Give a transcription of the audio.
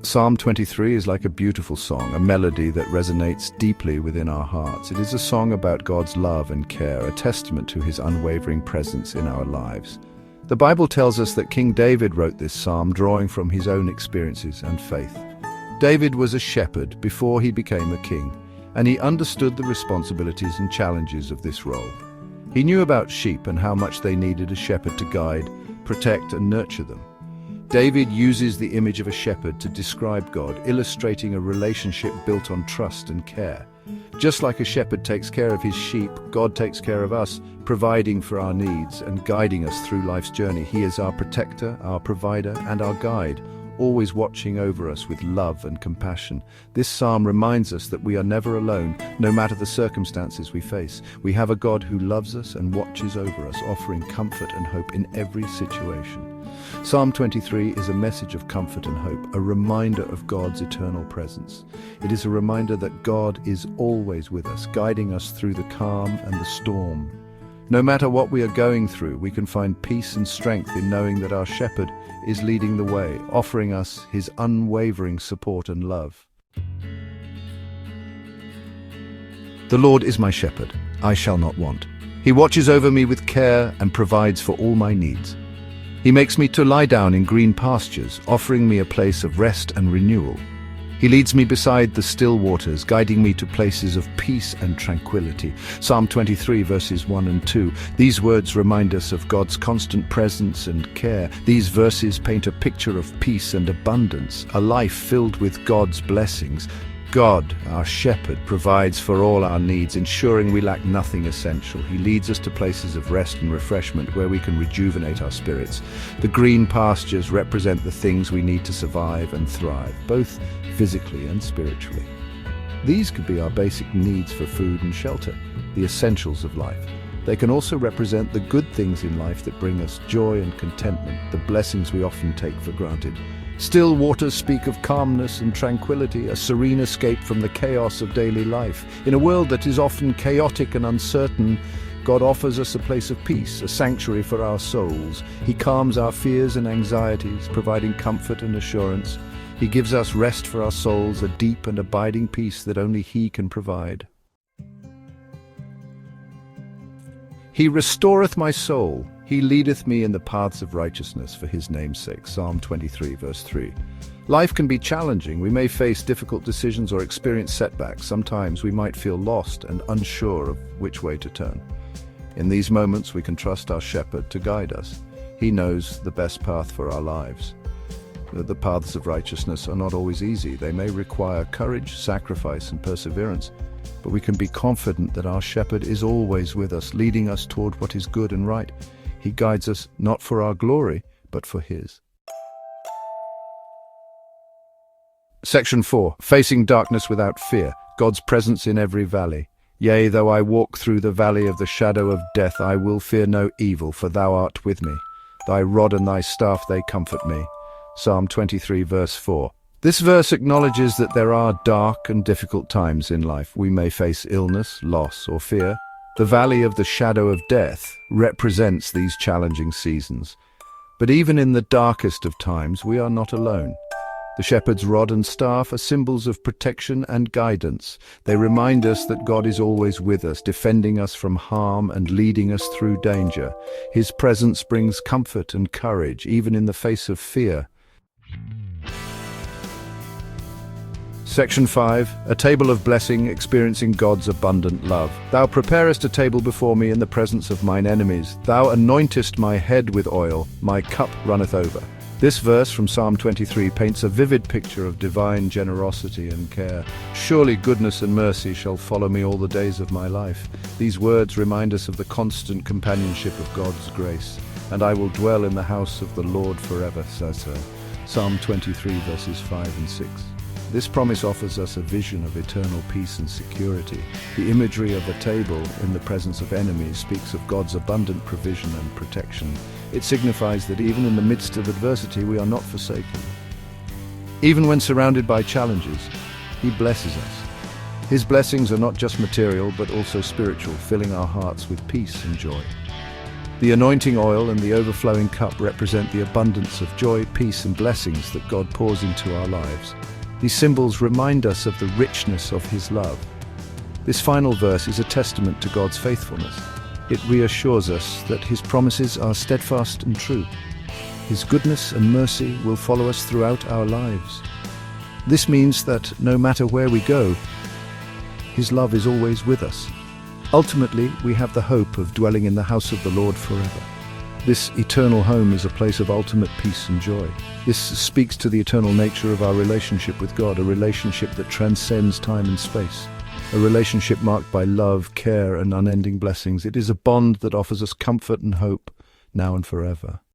Psalm 23 is like a beautiful song, a melody that resonates deeply within our hearts. It is a song about God's love and care, a testament to his unwavering presence in our lives. The Bible tells us that King David wrote this psalm drawing from his own experiences and faith. David was a shepherd before he became a king, and he understood the responsibilities and challenges of this role. He knew about sheep and how much they needed a shepherd to guide, protect, and nurture them. David uses the image of a shepherd to describe God, illustrating a relationship built on trust and care. Just like a shepherd takes care of his sheep, God takes care of us, providing for our needs and guiding us through life's journey. He is our protector, our provider, and our guide, always watching over us with love and compassion. This psalm reminds us that we are never alone, no matter the circumstances we face. We have a God who loves us and watches over us, offering comfort and hope in every situation. Psalm 23 is a message of comfort and hope, a reminder of God's eternal presence. It is a reminder that God is always with us, guiding us through the calm and the storm. No matter what we are going through, we can find peace and strength in knowing that our shepherd is leading the way, offering us his unwavering support and love. The Lord is my shepherd, I shall not want. He watches over me with care and provides for all my needs. He makes me to lie down in green pastures, offering me a place of rest and renewal. He leads me beside the still waters, guiding me to places of peace and tranquility. Psalm 23 verses 1 and 2. These words remind us of God's constant presence and care. These verses paint a picture of peace and abundance, a life filled with God's blessings. God, our shepherd, provides for all our needs, ensuring we lack nothing essential. He leads us to places of rest and refreshment where we can rejuvenate our spirits. The green pastures represent the things we need to survive and thrive, both physically and spiritually. These could be our basic needs for food and shelter, the essentials of life. They can also represent the good things in life that bring us joy and contentment, the blessings we often take for granted. Still waters speak of calmness and tranquility, a serene escape from the chaos of daily life. In a world that is often chaotic and uncertain, God offers us a place of peace, a sanctuary for our souls. He calms our fears and anxieties, providing comfort and assurance. He gives us rest for our souls, a deep and abiding peace that only He can provide. He restoreth my soul. He leadeth me in the paths of righteousness for his name's sake. Psalm 23 verse 3. Life can be challenging. We may face difficult decisions or experience setbacks. Sometimes we might feel lost and unsure of which way to turn. In these moments we can trust our shepherd to guide us. He knows the best path for our lives. The paths of righteousness are not always easy. They may require courage, sacrifice, and perseverance. But we can be confident that our shepherd is always with us, leading us toward what is good and right. He guides us not for our glory, but for His. Section 4. Facing darkness without fear. God's presence in every valley. Yea, though I walk through the valley of the shadow of death, I will fear no evil, for thou art with me. Thy rod and thy staff, they comfort me. Psalm 23 verse 4. This verse acknowledges that there are dark and difficult times in life. We may face illness, loss, or fear. The valley of the shadow of death represents these challenging seasons. But even in the darkest of times, we are not alone. The shepherd's rod and staff are symbols of protection and guidance. They remind us that God is always with us, defending us from harm and leading us through danger. His presence brings comfort and courage, even in the face of fear. Section 5. A table of blessing, experiencing God's abundant love. Thou preparest a table before me in the presence of mine enemies. Thou anointest my head with oil, my cup runneth over. This verse from Psalm 23 paints a vivid picture of divine generosity and care. Surely goodness and mercy shall follow me all the days of my life. These words remind us of the constant companionship of God's grace. And I will dwell in the house of the Lord forever, says Psalm 23 verses 5 and 6. This promise offers us a vision of eternal peace and security. The imagery of a table in the presence of enemies speaks of God's abundant provision and protection. It signifies that even in the midst of adversity, we are not forsaken. Even when surrounded by challenges, He blesses us. His blessings are not just material, but also spiritual, filling our hearts with peace and joy. The anointing oil and the overflowing cup represent the abundance of joy, peace, and blessings that God pours into our lives. These symbols remind us of the richness of His love. This final verse is a testament to God's faithfulness. It reassures us that His promises are steadfast and true. His goodness and mercy will follow us throughout our lives. This means that no matter where we go, His love is always with us. Ultimately, we have the hope of dwelling in the house of the Lord forever. This eternal home is a place of ultimate peace and joy. This speaks to the eternal nature of our relationship with God, a relationship that transcends time and space, a relationship marked by love, care, and unending blessings. It is a bond that offers us comfort and hope now and forever.